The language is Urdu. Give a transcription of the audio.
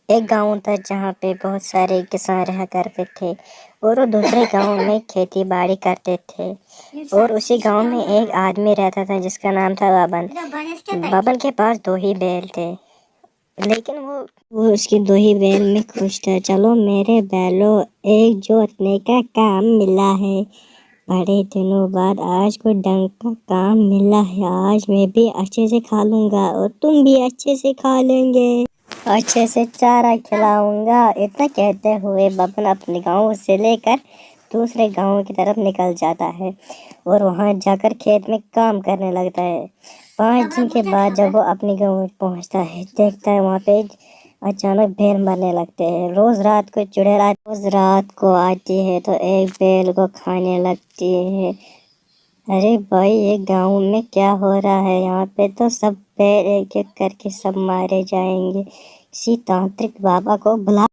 ایک گاؤں تھا جہاں پہ بہت سارے کسان رہا کرتے تھے اور وہ دوسرے گاؤں میں کھیتی باڑی کرتے تھے، اور اسی گاؤں میں ایک آدمی رہتا تھا جس کا نام تھا بابن۔ بابن کے پاس 2 ہی بیل تھے، لیکن وہ اس کی 2 ہی بیل میں خوش تھا۔ چلو میرے بیلو، ایک جوتنے کا کام ملا ہے، بڑے دنوں بعد آج کو ڈنگ کا کام ملا ہے، آج میں بھی اچھے سے کھا لوں گا اور تم بھی اچھے سے کھا لیں گے، اچھے سے چارہ کھلاؤں گا۔ اتنا کہتے ہوئے بابن اپنے گاؤں سے لے کر دوسرے گاؤں کی طرف نکل جاتا ہے اور وہاں جا کر کھیت میں کام کرنے لگتا ہے۔ 5 دن کے بعد جب وہ اپنے گاؤں پہنچتا ہے، دیکھتا ہے وہاں پہ اچانک بیل مرنے لگتے ہیں۔ روز رات کو آتی ہے تو ایک بیل کو کھانے لگتی ہے۔ ارے بھائی، یہ گاؤں میں کیا ہو رہا ہے؟ یہاں پہ تو سب بیل ایک ایک کر کے سب مارے جائیں گے، کسی تانترک بابا کو بلا